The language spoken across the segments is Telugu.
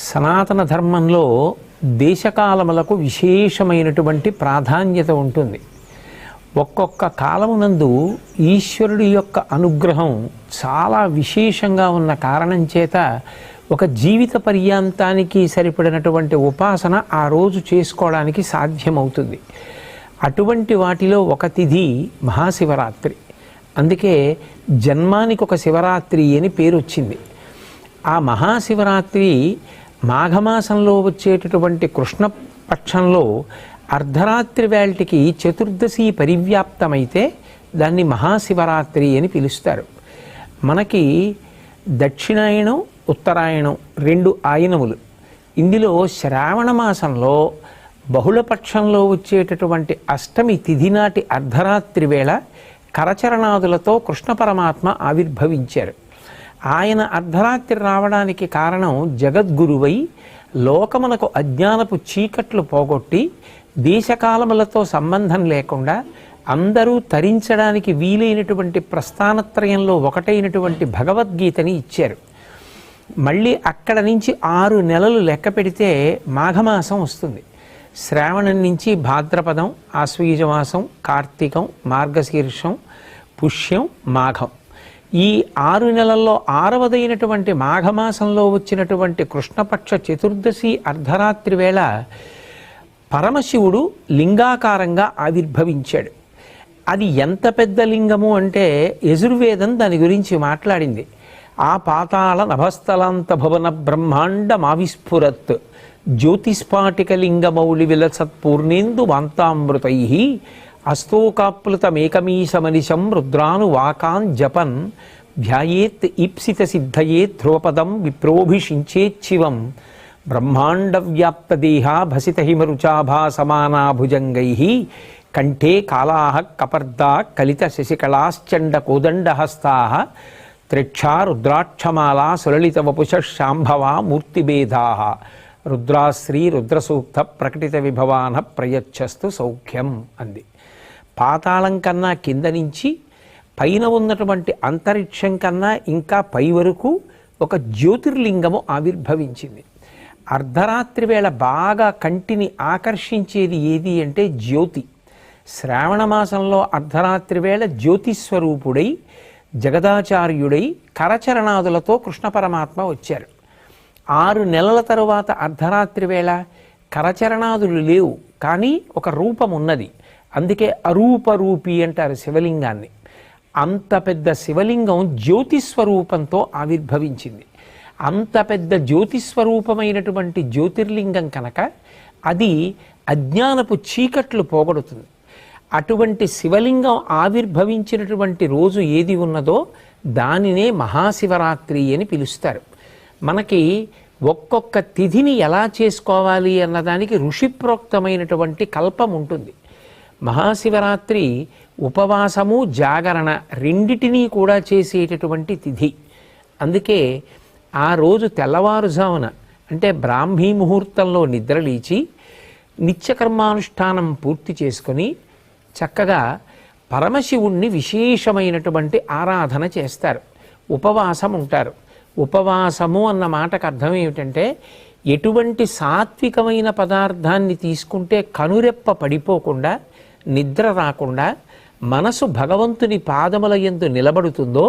సనాతన ధర్మంలో దేశకాలములకు విశేషమైనటువంటి ప్రాధాన్యత ఉంటుంది. ఒక్కొక్క కాలమునందు ఈశ్వరుడి యొక్క అనుగ్రహం చాలా విశేషంగా ఉన్న కారణం చేత ఒక జీవిత పర్యాంతానికి సరిపడినటువంటి ఉపాసన ఆ రోజు చేసుకోవడానికి సాధ్యమవుతుంది. అటువంటి వాటిలో ఒక తిథి మహాశివరాత్రి. అందుకే జన్మానికి ఒక శివరాత్రి అని పేరు వచ్చింది. ఆ మహాశివరాత్రి మాఘమాసంలో వచ్చేటటువంటి కృష్ణపక్షంలో అర్ధరాత్రి వేళటికి చతుర్దశి పరివ్యాప్తమైతే దాన్ని మహాశివరాత్రి అని పిలుస్తారు. మనకి దక్షిణాయనం ఉత్తరాయణం రెండు ఆయనములు. ఇందులో శ్రావణ మాసంలో బహుళపక్షంలో వచ్చేటటువంటి అష్టమి తిథి నాటి అర్ధరాత్రి వేళ కరచరణాదులతో కృష్ణ పరమాత్మ ఆవిర్భవించారు. ఆయన అర్ధరాత్రి రావడానికి కారణం జగద్గురువై లోకమునకు అజ్ఞానపు చీకట్లు పోగొట్టి దేశకాలములతో సంబంధం లేకుండా అందరూ తరించడానికి వీలైనటువంటి ప్రస్థానత్రయంలో ఒకటైనటువంటి భగవద్గీతని ఇచ్చారు. మళ్ళీ అక్కడ నుంచి 6 నెలలు లెక్క పెడితే మాఘమాసం వస్తుంది. శ్రావణం నుంచి భాద్రపదం, ఆశ్వయుజమాసం, కార్తీకం, మార్గశీర్షం, పుష్యం, మాఘం. ఈ 6 నెలల్లో 6వదైనటువంటి మాఘమాసంలో వచ్చినటువంటి కృష్ణపక్ష చతుర్దశి అర్ధరాత్రి వేళ పరమశివుడు లింగాకారంగా ఆవిర్భవించాడు. అది ఎంత పెద్ద లింగము అంటే యజుర్వేదం దాని గురించి మాట్లాడింది. ఆ పాతాళ నభస్థలాంత భవన బ్రహ్మాండమావిస్ఫురత్ జ్యోతిస్ఫాటిక లింగమౌళి విలసత్పూర్ణేందు వాంతామృతై అస్తోకాప్లుతమేకమీశమనిశం రుద్రాను వాకాన్ జపన్ ధ్యాయేత్ ఈప్సిత సిద్ధయే ధ్రువపదం విప్రోభిషించేచ్చివం బ్రహ్మాండ వ్యాప్తదేహ భసిత హిమరుచాభా సమానాభుజంగై కంఠే కాళా కపర్దా కలిత శశికళాశ్చండ కోదండహస్తా త్రిక్షా రుద్రాక్షమాలా సులలిత వపుష శాంభవా మూర్తిభేదా రుద్రాశ్రీ రుద్రసూక్త ప్రకటిత విభవాన ప్రయచ్చస్తు సౌఖ్యం అంది. పాతాళం కన్నా కింద నుంచి పైన ఉన్నటువంటి అంతరిక్షం కన్నా ఇంకా పై వరకు ఒక జ్యోతిర్లింగము ఆవిర్భవించింది. అర్ధరాత్రి వేళ బాగా కంటిని ఆకర్షించేది ఏది అంటే జ్యోతి. శ్రావణ మాసంలో అర్ధరాత్రి వేళ జ్యోతిస్వరూపుడై జగదాచార్యుడై కరచరణాదులతో కృష్ణ పరమాత్మ వచ్చారు. 6 నెలల తరువాత అర్ధరాత్రి వేళ కరచరణాదులు లేవు, కానీ ఒక రూపం ఉన్నది. అందుకే అరూపరూపి అంటారు శివలింగాన్ని. అంత పెద్ద శివలింగం జ్యోతిస్వరూపంతో ఆవిర్భవించింది. అంత పెద్ద జ్యోతిస్వరూపమైనటువంటి జ్యోతిర్లింగం కనుక అది అజ్ఞానపు చీకట్లు పోగొడుతుంది. అటువంటి శివలింగం ఆవిర్భవించినటువంటి రోజు ఏది ఉన్నదో దానినే మహాశివరాత్రి అని పిలుస్తారు. మనకి ఒక్కొక్క తిథిని ఎలా చేసుకోవాలి అన్నదానికి ఋషిప్రోక్తమైనటువంటి కల్పం ఉంటుంది. మహాశివరాత్రి ఉపవాసము జాగరణ రెండిటినీ కూడా చేసేటటువంటి తిథి. అందుకే ఆ రోజు తెల్లవారుజామున అంటే బ్రాహ్మీ ముహూర్తంలో నిద్రలేచి నిత్యకర్మానుష్ఠానం పూర్తి చేసుకొని చక్కగా పరమశివుణ్ణి విశేషమైనటువంటి ఆరాధన చేస్తారు. ఉపవాసం ఉంటారు. ఉపవాసము అన్న మాటకు అర్థం ఏమిటంటే ఎటువంటి సాత్వికమైన పదార్థాన్ని తీసుకుంటే కనురెప్ప పడిపోకుండా నిద్ర రాకుండా మనసు భగవంతుని పాదముల యందు నిలబడుతుందో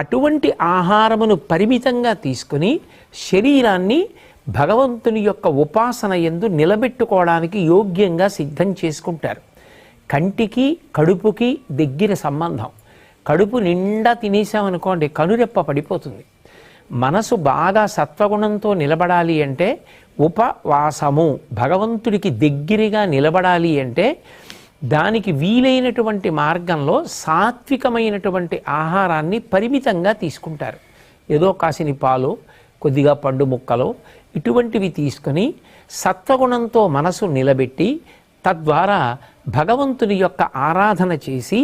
అటువంటి ఆహారమును పరిమితంగా తీసుకుని శరీరాన్ని భగవంతుని యొక్క ఉపాసన యందు నిలబెట్టుకోవడానికి యోగ్యంగా సిద్ధం చేసుకుంటారు. కంటికి కడుపుకి దగ్గర సంబంధం. కడుపు నిండా తినేసామనుకోండి కనురెప్ప పడిపోతుంది. మనసు బాగా సత్వగుణంతో నిలబడాలి అంటే ఉపవాసము, భగవంతుడికి దగ్గరగా నిలబడాలి అంటే దానికి వీలైనటువంటి మార్గంలో సాత్వికమైనటువంటి ఆహారాన్ని పరిమితంగా తీసుకుంటారు. ఏదో కాసిని పాలు, కొద్దిగా పండు ముక్కలు ఇటువంటివి తీసుకొని సత్వగుణంతో మనసు నిలబెట్టి తద్వారా భగవంతుని యొక్క ఆరాధన చేసి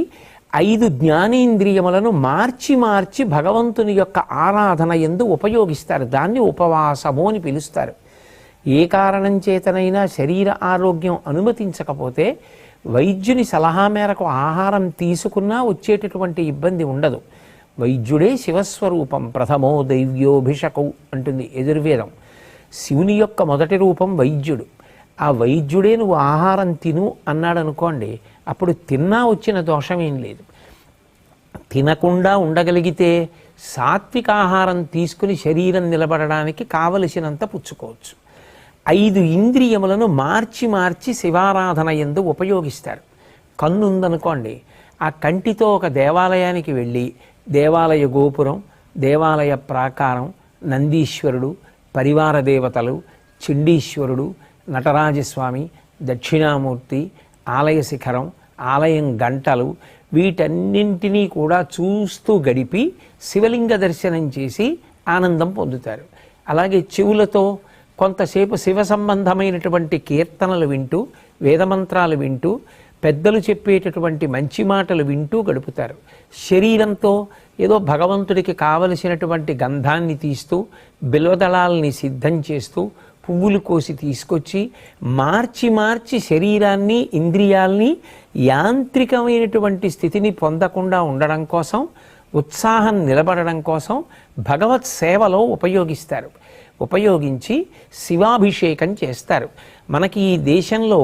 5 జ్ఞానేంద్రియములను మార్చి మార్చి భగవంతుని యొక్క ఆరాధన యందు ఉపయోగిస్తారు. దాన్ని ఉపవాసము అని పిలుస్తారు. ఏ కారణం చేతనైనా శరీర ఆరోగ్యం అనుమతించకపోతే వైద్యుని సలహా మేరకు ఆహారం తీసుకున్నా వచ్చేటటువంటి ఇబ్బంది ఉండదు. వైద్యుడే శివస్వరూపం ప్రథమో దైవ్యోభిషకౌ అంటుంది యజుర్వేదం. శివుని యొక్క మొదటి రూపం వైద్యుడు. ఆ వైద్యుడే నువ్వు ఆహారం తిను అన్నాడు అనుకోండి, అప్పుడు తిన్నా వచ్చిన దోషం ఏం లేదు. తినకుండా ఉండగలిగితే సాత్విక ఆహారం తీసుకుని శరీరం నిలబడడానికి కావలసినంత పుచ్చుకోవచ్చు. 5 ఇంద్రియములను మార్చి మార్చి శివారాధన యందు ఉపయోగిస్తారు. కన్ను ఉందనుకోండి, ఆ కంటితో ఒక దేవాలయానికి వెళ్ళి దేవాలయ గోపురం, దేవాలయ ప్రాకారం, నందీశ్వరుడు, పరివార దేవతలు, చండీశ్వరుడు, నటరాజస్వామి, దక్షిణామూర్తి, ఆలయ శిఖరం, ఆలయం గంటలు, వీటన్నింటినీ కూడా చూస్తూ గడిపి శివలింగ దర్శనం చేసి ఆనందం పొందుతారు. అలాగే చెవులతో కొంతసేపు శివ సంబంధమైనటువంటి కీర్తనలు వింటూ, వేదమంత్రాలు వింటూ, పెద్దలు చెప్పేటటువంటి మంచి మాటలు వింటూ గడుపుతారు. శరీరంతో ఏదో భగవంతుడికి కావలసినటువంటి గంధాన్ని తీస్తూ, బిల్వదళాలని సిద్ధం చేస్తూ, పువ్వులు కోసి తీసుకొచ్చి మార్చి మార్చి శరీరాన్ని, ఇంద్రియాల్ని యాంత్రికమైనటువంటి స్థితిని పొందకుండా ఉండడం కోసం, ఉత్సాహం నిలబడడం కోసం భగవత్ సేవలో ఉపయోగిస్తారు. ఉపయోగించి శివాభిషేకం చేస్తారు. మనకి ఈ దేశంలో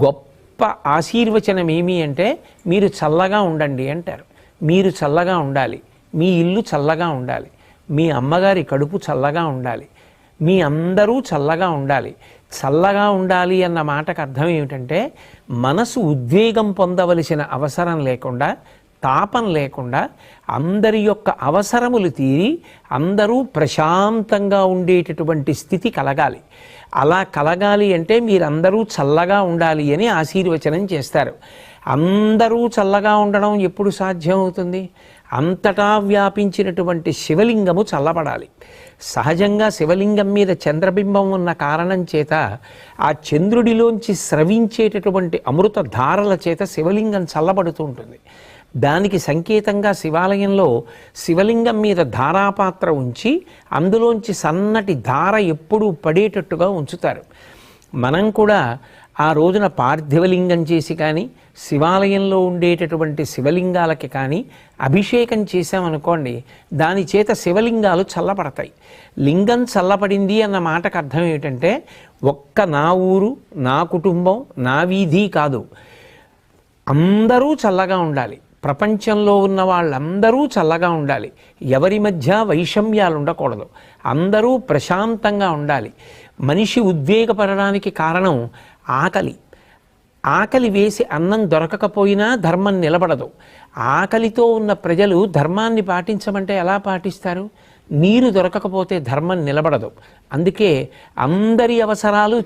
గొప్ప ఆశీర్వచనం ఏమి అంటే, మీరు చల్లగా ఉండండి అంటారు. మీరు చల్లగా ఉండాలి, మీ ఇల్లు చల్లగా ఉండాలి, మీ అమ్మగారి కడుపు చల్లగా ఉండాలి, మీ అందరూ చల్లగా ఉండాలి. చల్లగా ఉండాలి అన్న మాటకు అర్థం ఏమిటంటే, మనసు ఉద్వేగం పొందవలసిన అవసరం లేకుండా, తాపం లేకుండా, అందరి యొక్క అవసరములు తీరి అందరూ ప్రశాంతంగా ఉండేటటువంటి స్థితి కలగాలి. అలా కలగాలి అంటే మీరందరూ చల్లగా ఉండాలి అని ఆశీర్వచనం చేస్తారు. అందరూ చల్లగా ఉండడం ఎప్పుడు సాధ్యమవుతుంది? అంతటా వ్యాపించినటువంటి శివలింగము చల్లబడాలి. సహజంగా శివలింగం మీద చంద్రబింబం ఉన్న కారణం చేత ఆ చంద్రుడిలోంచి స్రవించేటటువంటి అమృత ధారల చేత శివలింగం చల్లబడుతూ ఉంటుంది. దానికి సంకేతంగా శివాలయంలో శివలింగం మీద ధారాపాత్ర ఉంచి అందులోంచి సన్నటి ధార ఎప్పుడూ పడేటట్టుగా ఉంచుతారు. మనం కూడా ఆ రోజున పార్థివలింగం చేసి కానీ, శివాలయంలో ఉండేటటువంటి శివలింగాలకి కానీ అభిషేకం చేశామనుకోండి, దాని చేత శివలింగాలు చల్లబడతాయి. లింగం చల్లబడింది అన్న మాటకు అర్థం ఏమిటంటే, ఒక్క నా ఊరు, నా కుటుంబం, నా వీధి కాదు, అందరూ చల్లగా ఉండాలి. ప్రపంచంలో ఉన్న వాళ్ళందరూ చల్లగా ఉండాలి. ఎవరి మధ్య వైషమ్యాలు ఉండకూడదు. అందరూ ప్రశాంతంగా ఉండాలి. మనిషి ఉద్వేగపడడానికి కారణం ఆకలి. ఆకలి వేసి అన్నం దొరకకపోయినా ధర్మం నిలబడదు. ఆకలితో ఉన్న ప్రజలు ధర్మాన్ని పాటించమంటే ఎలా పాటిస్తారు? నీరు దొరకకపోతే ధర్మం నిలబడదు. అందుకే అందరి అవసరాలు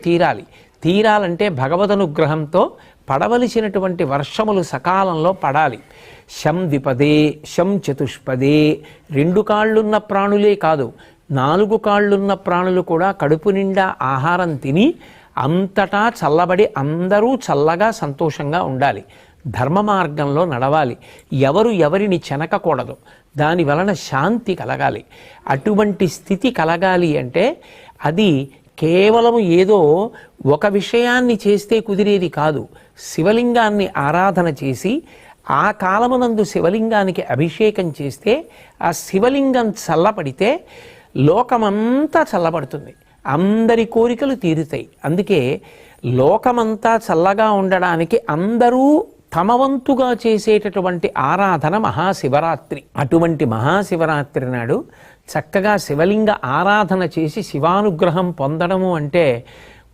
తీరాలంటే భగవదనుగ్రహంతో పడవలసినటువంటి వర్షములు సకాలంలో పడాలి. శం ద్విపదే, శం చతుష్పదే, 2 కాళ్ళున్న ప్రాణులే కాదు, 4 కాళ్ళున్న ప్రాణులు కూడా కడుపు నిండా ఆహారం తిని అంతటా చల్లబడి అందరూ చల్లగా సంతోషంగా ఉండాలి. ధర్మ మార్గంలో నడవాలి. ఎవరు ఎవరిని చెనకకూడదు. దాని వలన శాంతి కలగాలి. అటువంటి స్థితి కలగాలి అంటే అది కేవలం ఏదో ఒక విషయాన్ని చేస్తే కుదిరేది కాదు. శివలింగాన్ని ఆరాధన చేసి ఆ కాలమునందు శివలింగానికి అభిషేకం చేస్తే ఆ శివలింగం చల్లబడితే లోకమంతా చల్లబడుతుంది. అందరి కోరికలు తీరుతాయి. అందుకే లోకమంతా చల్లగా ఉండడానికి అందరూ తమ వంతుగా చేసేటటువంటి ఆరాధన మహాశివరాత్రి. అటువంటి మహాశివరాత్రి నాడు చక్కగా శివలింగ ఆరాధన చేసి శివానుగ్రహం పొందడము అంటే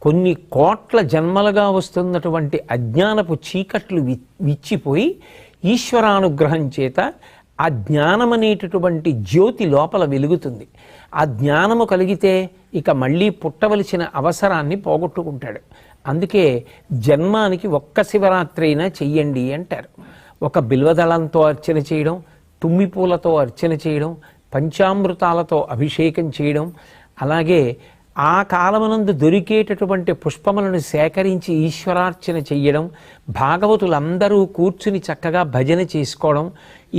కొన్ని కోట్ల జన్మలుగా వస్తున్నటువంటి అజ్ఞానపు చీకట్లు విచ్చిపోయి ఈశ్వరానుగ్రహం చేత ఆ జ్ఞానం అనేటటువంటి జ్యోతి లోపల వెలుగుతుంది. ఆ జ్ఞానము కలిగితే ఇక మళ్ళీ పుట్టవలసిన అవసరాన్ని పోగొట్టుకుంటాడు. అందుకే జన్మానికి ఒక్క శివరాత్రి అయినా చెయ్యండి అంటారు. ఒక బిల్వదళంతో అర్చన చేయడం, తుమ్మిపూలతో అర్చన చేయడం, పంచామృతాలతో అభిషేకం చేయడం, అలాగే ఆ కాలమునందు దొరికేటటువంటి పుష్పములను సేకరించి ఈశ్వరార్చన చెయ్యడం, భాగవతులందరూ కూర్చుని చక్కగా భజన చేసుకోవడం,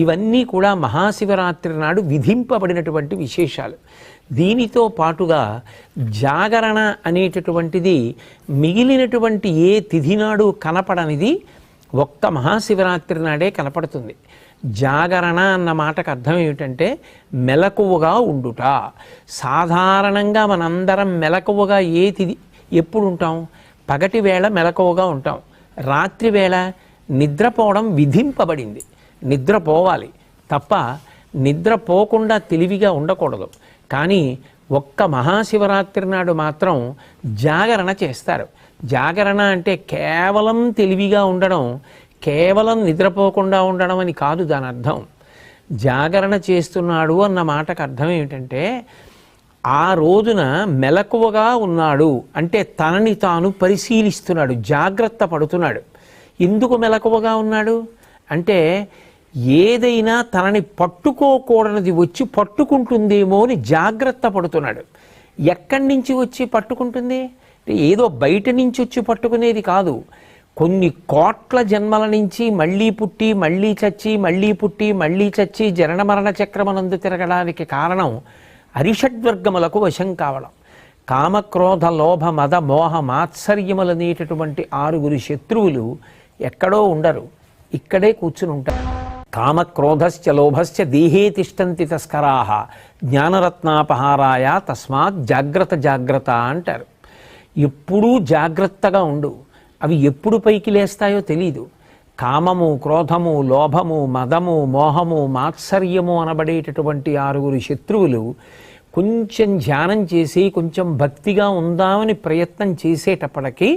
ఇవన్నీ కూడా మహాశివరాత్రి నాడు విధింపబడినటువంటి విశేషాలు. దీనితో పాటుగా జాగరణ అనేటటువంటిది మిగిలినటువంటి ఏ తిథి నాడు కనపడనిది ఒక్క మహాశివరాత్రి నాడే కనపడుతుంది. జాగరణ అన్న మాటకు అర్థం ఏమిటంటే మెలకువగా ఉండుట. సాధారణంగా మనందరం మెలకువగా ఎప్పుడు ఉంటాం? పగటి వేళ మెలకువగా ఉంటాం, రాత్రి వేళ నిద్రపోవడం విధింపబడింది. నిద్రపోవాలి తప్ప నిద్రపోకుండా తెలివిగా ఉండకూడదు. కానీ ఒక్క మహాశివరాత్రి నాడు మాత్రం జాగరణ చేస్తారు. జాగరణ అంటే కేవలం తెలివిగా ఉండడం, కేవలం నిద్రపోకుండా ఉండడం అని కాదు దాని అర్థం. జాగరణ చేస్తున్నాడు అన్న మాటకు అర్థం ఏమిటంటే ఆ రోజున మెలకువగా ఉన్నాడు అంటే తనని తాను పరిశీలిస్తున్నాడు, జాగ్రత్త పడుతున్నాడు. ఎందుకు మెలకువగా ఉన్నాడు అంటే ఏదైనా తనని పట్టుకోకూడనిది వచ్చి పట్టుకుంటుందేమో అని జాగ్రత్త పడుతున్నాడు. ఎక్కడి నుంచి వచ్చి పట్టుకుంటుంది? ఏదో బయట నుంచి వచ్చి పట్టుకునేది కాదు. కొన్ని కోట్ల జన్మల నుంచి మళ్ళీ పుట్టి మళ్ళీ చచ్చి మళ్ళీ పుట్టి మళ్ళీ చచ్చి జనన మరణ చక్రమనందు తిరగడానికి కారణం అరిషడ్వర్గములకు వశం కావడం. కామక్రోధ లోభ మద మోహ మాత్సర్యములనేటటువంటి 6 శత్రువులు ఎక్కడో ఉండరు, ఇక్కడే కూర్చుని ఉంటారు. కామక్రోధశ్చ లోభశ్చ దేహే తిష్టంతి తస్కరాహ జ్ఞానరత్నాపహారాయ తస్మాత్ జాగ్రత్త జాగ్రత్త అంటారు. ఎప్పుడూ జాగ్రత్తగా ఉండు. అవి ఎప్పుడు పైకి లేస్తాయో తెలీదు. కామము, క్రోధము, లోభము, మదము, మోహము, మాత్సర్యము అనబడేటటువంటి 6 శత్రువులు కొంచెం ధ్యానం చేసి కొంచెం భక్తిగా ఉందామని ప్రయత్నం చేసేటప్పటికీ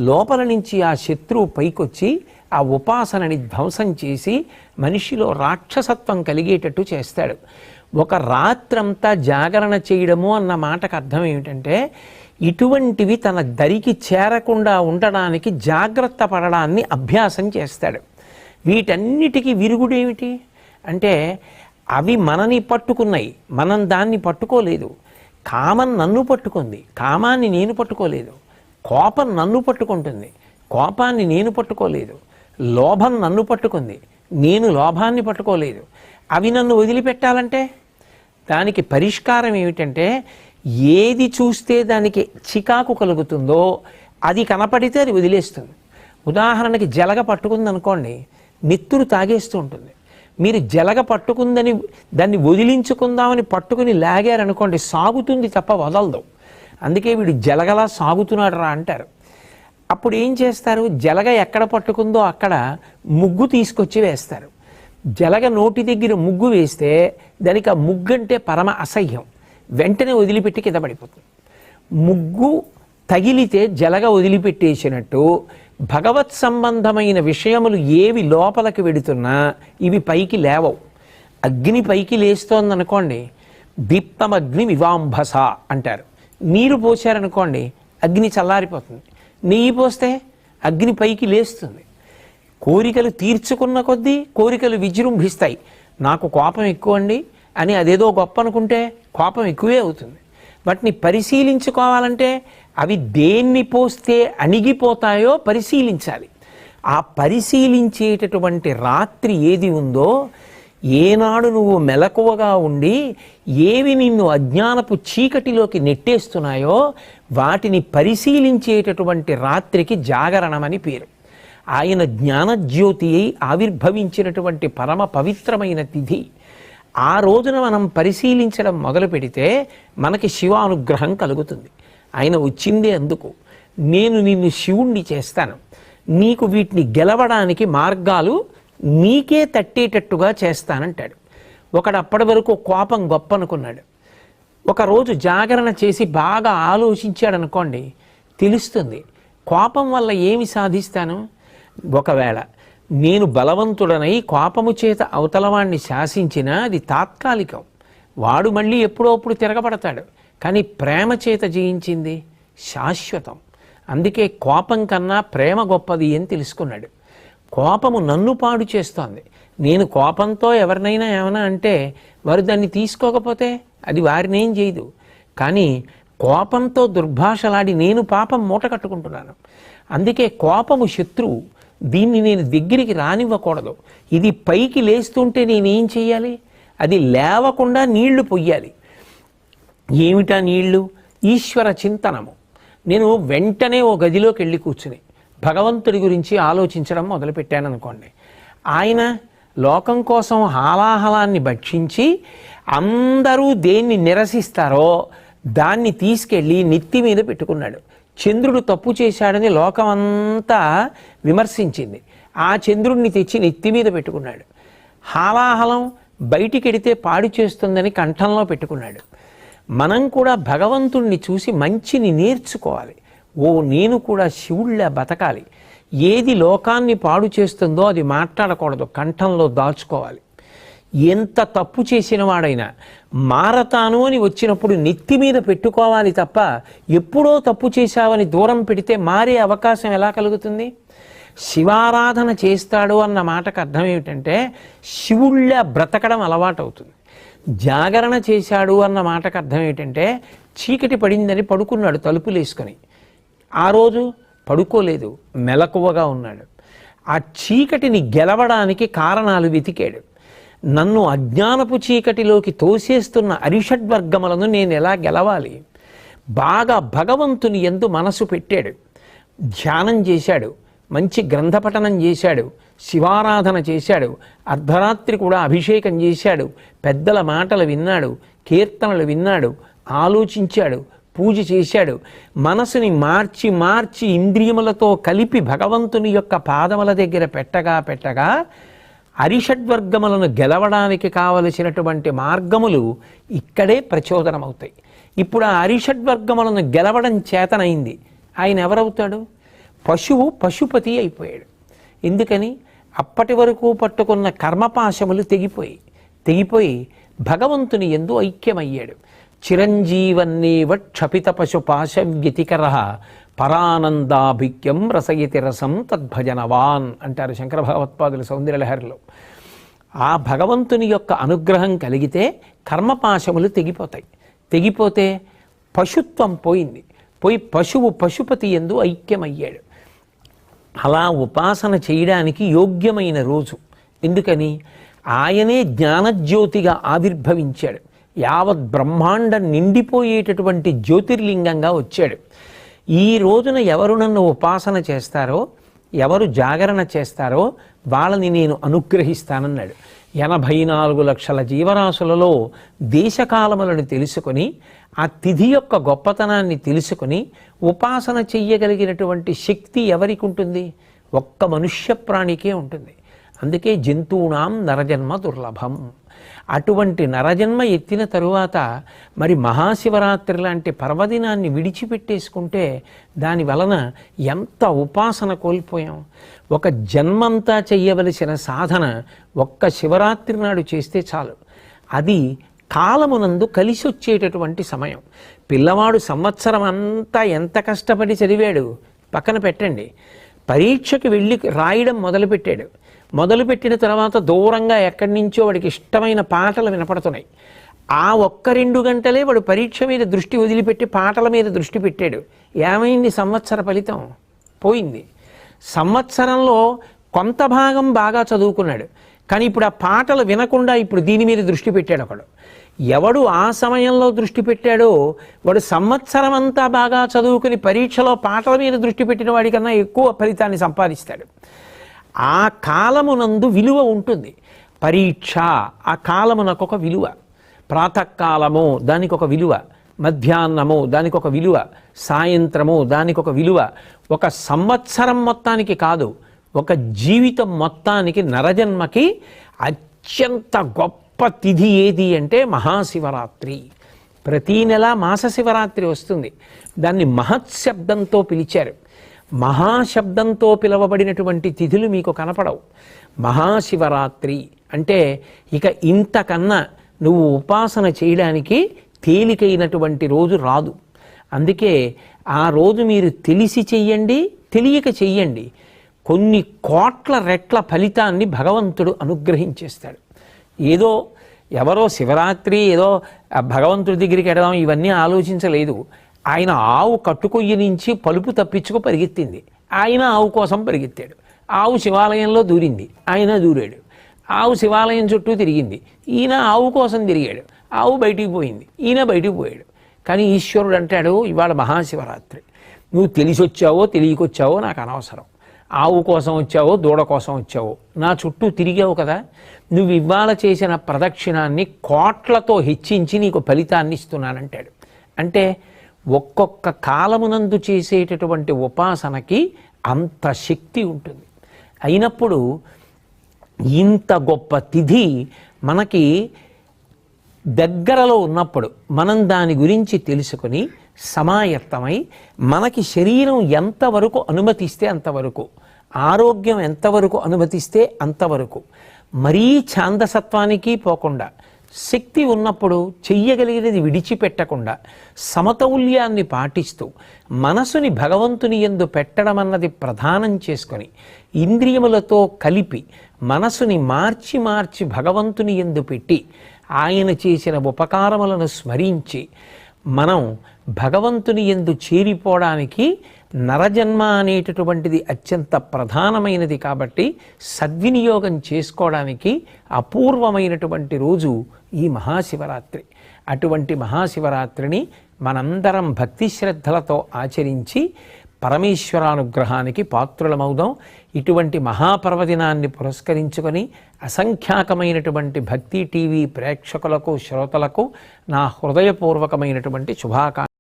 లోపల నుంచి ఆ శత్రువు పైకొచ్చి ఆ ఉపాసనని ధ్వంసం చేసి మనిషిలో రాక్షసత్వం కలిగేటట్టు చేస్తాడు. ఒక రాత్రంతా జాగరణ చేయడము అన్న మాటకు అర్థం ఏమిటంటే ఇటువంటివి తన దరికి చేరకుండా ఉండడానికి జాగ్రత్త పడడాన్ని అభ్యాసం చేస్తాడు. వీటన్నిటికీ విరుగుడేమిటి అంటే అవి మనని పట్టుకున్నాయి, మనం దాన్ని పట్టుకోలేదు. కామం నన్ను పట్టుకుంది, కామాన్ని నేను పట్టుకోలేదు. కోపం నన్ను పట్టుకుంటుంది, కోపాన్ని నేను పట్టుకోలేదు. లోభం నన్ను పట్టుకుంది, నేను లోభాన్ని పట్టుకోలేదు. అవి నన్ను వదిలిపెట్టాలంటే దానికి పరిష్కారం ఏమిటంటే ఏది చూస్తే దానికి చికాకు కలుగుతుందో అది కనపడితే అది వదిలేస్తుంది. ఉదాహరణకి జలగ పట్టుకుందనుకోండి, నెత్తురు తాగేస్తూ ఉంటుంది. మీరు జలగ పట్టుకుందని దాన్ని వదిలించుకుందామని పట్టుకుని లాగారనుకోండి, సాగుతుంది తప్ప వదలదు. అందుకే వీడు జలగలా సాగుతున్నాడు రా అంటారు. అప్పుడు ఏం చేస్తారు? జలగ ఎక్కడ పట్టుకుందో అక్కడ ముగ్గు తీసుకొచ్చి వేస్తారు. జలగ నోటి దగ్గర ముగ్గు వేస్తే దానికి ఆ ముగ్గు అంటే పరమ అసహ్యం, వెంటనే వదిలిపెట్టి కింద పడిపోతుంది. ముగ్గు తగిలితే జలగ వదిలిపెట్టేసినట్టు భగవత్ సంబంధమైన విషయములు ఏవి లోపలికి వెడుతున్నా ఇవి పైకి లేవవు. అగ్ని పైకి లేస్తోందనుకోండి, దీప్తమగ్ని వివాంభస అంటారు. నీరు పోసారనుకోండి అగ్ని చల్లారిపోతుంది. నెయ్యి పోస్తే అగ్ని పైకి లేస్తుంది. కోరికలు తీర్చుకున్న కొద్దీ కోరికలు విజృంభిస్తాయి. నాకు కోపం ఎక్కువ అండి అని అదేదో గొప్ప అనుకుంటే కోపం ఎక్కువే అవుతుంది. వాటిని పరిశీలించుకోవాలంటే అవి దేన్ని పోస్తే అణిగిపోతాయో పరిశీలించాలి. ఆ పరిశీలించేటటువంటి రాత్రి ఏది ఉందో, ఏనాడు నువ్వు మెలకువగా ఉండి ఏవి నిన్ను అజ్ఞానపు చీకటిలోకి నెట్టేస్తున్నాయో వాటిని పరిశీలించేటటువంటి రాత్రికి జాగరణమని పేరు. ఆయన జ్ఞానజ్యోతి అయి ఆవిర్భవించినటువంటి పరమ పవిత్రమైన తిథి. ఆ రోజున మనం పరిశీలించడం మొదలు పెడితే మనకి శివానుగ్రహం కలుగుతుంది. ఆయన వచ్చిందే అందుకు. నేను నిన్ను శివుణ్ణి చేస్తాను, నీకు వీటిని గెలవడానికి మార్గాలు నీకే తట్టేటట్టుగా చేస్తానంటాడు. ఒకడు అప్పటి వరకు కోపం గొప్ప అనుకున్నాడు. ఒకరోజు జాగరణ చేసి బాగా ఆలోచించాడనుకోండి, తెలుస్తుంది కోపం వల్ల ఏమి సాధిస్తాను. ఒకవేళ నేను బలవంతుడనై కోపము చేత అవతలవాణ్ణి శాసించినా అది తాత్కాలికం, వాడు మళ్ళీ ఎప్పుడోప్పుడు తిరగబడతాడు. కానీ ప్రేమ చేత జయించింది శాశ్వతం. అందుకే కోపం కన్నా ప్రేమ గొప్పది అని తెలుసుకున్నాడు. కోపము నన్ను పాడు చేస్తోంది. నేను కోపంతో ఎవరినైనా ఏమైనా అంటే వారు దాన్ని తీసుకోకపోతే అది వారినేం చేయదు. కానీ కోపంతో దుర్భాషలాడి నేను పాపం మూట కట్టుకుంటున్నాను. అందుకే కోపము శత్రువు, దీన్ని నేను దగ్గరికి రానివ్వకూడదు. ఇది పైకి లేస్తుంటే నేనేం చెయ్యాలి? అది లేవకుండా నీళ్లు పొయ్యాలి. ఏమిటా నీళ్లు? ఈశ్వర చింతనము. నేను వెంటనే ఓ గదిలోకి వెళ్ళి కూర్చుని భగవంతుడి గురించి ఆలోచించడం మొదలుపెట్టాను అనుకోండి, ఆయన లోకం కోసం హాలాహలాన్ని భక్షించి అందరూ దేన్ని నిరసిస్తారో దాన్ని తీసుకెళ్ళి నెత్తి మీద పెట్టుకున్నాడు. చంద్రుడు తప్పు చేశాడని లోకమంతా విమర్శించింది. ఆ చంద్రుడిని తెచ్చి నెత్తి మీద పెట్టుకున్నాడు. హాలాహలం బయటికెడితే పాడు చేస్తుందని కంఠంలో పెట్టుకున్నాడు. మనం కూడా భగవంతుణ్ణి చూసి మంచిని నేర్చుకోవాలి. నేను కూడా శివుళ్ళ బతకాలి. ఏది లోకాన్ని పాడు చేస్తుందో అది మాట్లాడకూడదు, కంఠంలో దాచుకోవాలి. ఎంత తప్పు చేసిన వాడైనా మారతాను అని వచ్చినప్పుడు నెత్తి మీద పెట్టుకోవాలి తప్ప ఎప్పుడో తప్పు చేశావని దూరం పెడితే మారే అవకాశం ఎలా కలుగుతుంది? శివారాధన చేస్తాడు అన్న మాటకు అర్థం ఏమిటంటే శివుళ్ళ బ్రతకడం అలవాటు అవుతుంది. జాగరణ చేశాడు అన్న మాటకు అర్థం ఏమిటంటే చీకటి పడిందని పడుకున్నాడు తలుపులేసుకొని. ఆ రోజు పడుకోలేదు, మెలకువగా ఉన్నాడు. ఆ చీకటిని గెలవడానికి కారణాలు వెతికాడు. నన్ను అజ్ఞానపు చీకటిలోకి తోసేస్తున్న అరిషడ్వర్గములను నేను ఎలా గెలవాలి? బాగా భగవంతుని యందు మనసు పెట్టాడు, ధ్యానం చేశాడు, మంచి గ్రంథపఠనం చేశాడు, శివారాధన చేశాడు, అర్ధరాత్రి కూడా అభిషేకం చేశాడు, పెద్దల మాటలు విన్నాడు, కీర్తనలు విన్నాడు, ఆలోచించాడు, పూజ చేశాడు. మనసుని మార్చి మార్చి ఇంద్రియములతో కలిపి భగవంతుని యొక్క పాదముల దగ్గర పెట్టగా అరిషడ్వర్గములను గెలవడానికి కావలసినటువంటి మార్గములు ఇక్కడే ప్రచోదనమవుతాయి. ఇప్పుడు ఆ అరిషడ్వర్గములను గెలవడం చేతనైంది. ఆయన ఎవరవుతాడు? పశువు పశుపతి అయిపోయాడు. ఎందుకని? అప్పటి వరకు పట్టుకున్న కర్మపాశములు తెగిపోయి భగవంతుని యందు ఐక్యమయ్యాడు. చిరంజీవన్నేవ క్షపిత పశుపాశ వ్యతికర పరానందాభిక్యం రసయతి రసం తద్భజనవాన్ అంటారు శంకర భగవత్పాదుల సౌందర్యలహరిలో. ఆ భగవంతుని యొక్క అనుగ్రహం కలిగితే కర్మపాశములు తెగిపోతే పశుత్వం పోయి పశువు పశుపతి యందు ఐక్యమయ్యాడు. అలా ఉపాసన చేయడానికి యోగ్యమైన రోజు. ఎందుకని? ఆయనే జ్ఞానజ్యోతిగా ఆవిర్భవించాడు. యావత్ బ్రహ్మాండం నిండిపోయేటటువంటి జ్యోతిర్లింగంగా వచ్చాడు. ఈ రోజున ఎవరు నన్ను ఉపాసన చేస్తారో, ఎవరు జాగరణ చేస్తారో వాళ్ళని నేను అనుగ్రహిస్తానన్నాడు. 84 లక్షల జీవరాశులలో దేశకాలములను తెలుసుకొని ఆ తిథి యొక్క గొప్పతనాన్ని తెలుసుకొని ఉపాసన చెయ్యగలిగినటువంటి శక్తి ఎవరికి ఉంటుంది? ఒక్క మనుష్య ప్రాణికే ఉంటుంది. అందుకే జంతువునాం నరజన్మ దుర్లభం. అటువంటి నరజన్మ ఎత్తిన తరువాత మరి మహాశివరాత్రి లాంటి పర్వదినాన్ని విడిచిపెట్టేసుకుంటే దాని వలన ఎంత ఉపాసన కోల్పోయాం. ఒక జన్మంతా చెయ్యవలసిన సాధన ఒక్క శివరాత్రి నాడు చేస్తే చాలు. అది కాలమునందు కలిసి వచ్చేటటువంటి సమయం. పిల్లవాడు సంవత్సరం అంతా ఎంత కష్టపడి చదివాడు పక్కన పెట్టండి. పరీక్షకి వెళ్ళి రాయడం మొదలుపెట్టిన తర్వాత దూరంగా ఎక్కడి నుంచో వాడికి ఇష్టమైన పాటలు వినపడుతున్నాయి. ఆ ఒక్క 2 గంటలే వాడు పరీక్ష మీద దృష్టి వదిలిపెట్టి పాటల మీద దృష్టి పెట్టాడు. ఏమైంది? సంవత్సర ఫలితం పోయింది. సంవత్సరంలో కొంత భాగం బాగా చదువుకున్నాడు, కానీ ఇప్పుడు ఆ పాటలు వినకుండా ఇప్పుడు దీని మీద దృష్టి పెట్టాడు ఒకడు. ఎవడు ఆ సమయంలో దృష్టి పెట్టాడో వాడు సంవత్సరం అంతా బాగా చదువుకుని పరీక్షలో పాటల మీద దృష్టి పెట్టిన వాడికన్నా ఎక్కువ ఫలితాన్ని సంపాదిస్తాడు. ఆ కాలమునందు విలువ ఉంటుంది. పరీక్ష ఆ కాలమునకు ఒక విలువ. ప్రాతకాలము దానికి ఒక విలువ, మధ్యాహ్నము దానికి ఒక విలువ, సాయంత్రము దానికి ఒక విలువ. ఒక సంవత్సరం మొత్తానికి కాదు, ఒక జీవితం మొత్తానికి నరజన్మకి అత్యంత గొప్ప తిథి ఏది అంటే మహాశివరాత్రి. ప్రతీ నెల మాస శివరాత్రి వస్తుంది. దాన్ని మహత్శబ్దంతో పిలిచారు. మహాశబ్దంతో పిలవబడినటువంటి తిథులు మీకు కనపడవు. మహాశివరాత్రి అంటే ఇక ఇంతకన్నా నువ్వు ఉపాసన చేయడానికి తేలికైనటువంటి రోజు రాదు. అందుకే ఆ రోజు మీరు తెలిసి చెయ్యండి, తెలియక చెయ్యండి, కొన్ని కోట్ల రెట్ల ఫలితాన్ని భగవంతుడు అనుగ్రహించేస్తాడు. ఏదో ఎవరో శివరాత్రి ఏదో భగవంతుడి దగ్గరికి ఎడదాం ఇవన్నీ ఆలోచించలేదు. ఆయన ఆవు కట్టుకొయ్యి నుంచి పలుపు తప్పించుకు పరిగెత్తింది, ఆయన ఆవు కోసం పరిగెత్తాడు. ఆవు శివాలయంలో దూరింది, ఆయన దూరాడు. ఆవు శివాలయం చుట్టూ తిరిగింది, ఈయన ఆవు కోసం తిరిగాడు. ఆవు బయటికి పోయింది, ఈయన బయటికి పోయాడు. కానీ ఈశ్వరుడు అంటాడు, ఇవాళ మహాశివరాత్రి, నువ్వు తెలిసి వచ్చావో తెలియకొచ్చావో నాకు అనవసరం. ఆవు కోసం వచ్చావో దూడ కోసం వచ్చావో నా చుట్టూ తిరిగావు కదా, నువ్వు ఇవాళ చేసిన ప్రదక్షిణాన్ని కోట్లతో హెచ్చించి నీకు ఫలితాన్ని ఇస్తున్నానంటాడు. అంటే ఒక్కొక్క కాలమునందు చేసేటటువంటి ఉపాసనకి అంత శక్తి ఉంటుంది. అయినప్పుడు ఇంత గొప్ప తిథి మనకి దగ్గరలో ఉన్నప్పుడు మనం దాని గురించి తెలుసుకొని సమాయత్తమై మనకి శరీరం ఎంతవరకు అనుమతిస్తే అంతవరకు, ఆరోగ్యం ఎంతవరకు అనుమతిస్తే అంతవరకు, మరీ ఛాందసత్వానికి పోకుండా, శక్తి ఉన్నప్పుడు చెయ్యగలిగినది విడిచిపెట్టకుండా సమతౌల్యాన్ని పాటిస్తూ మనసుని భగవంతుని యందు పెట్టడం అన్నది ప్రధానం చేసుకొని ఇంద్రియములతో కలిపి మనసుని మార్చి మార్చి భగవంతుని యందు పెట్టి ఆయన చేసిన ఉపకారములను స్మరించి మనం భగవంతుని యందు చేరిపోవడానికి నరజన్మ అనేటటువంటిది అత్యంత ప్రధానమైనది. కాబట్టి సద్వినియోగం చేసుకోవడానికి అపూర్వమైనటువంటి రోజు ఈ మహాశివరాత్రి. అటువంటి మహాశివరాత్రిని మనందరం భక్తి శ్రద్ధలతో ఆచరించి పరమేశ్వరానుగ్రహానికి పాత్రులమవుదాం. ఇటువంటి మహాపర్వదినాన్ని పురస్కరించుకొని అసంఖ్యాకమైనటువంటి భక్తి టీవీ ప్రేక్షకులకు శ్రోతలకు నా హృదయపూర్వకమైనటువంటి శుభాకాంక్షలు.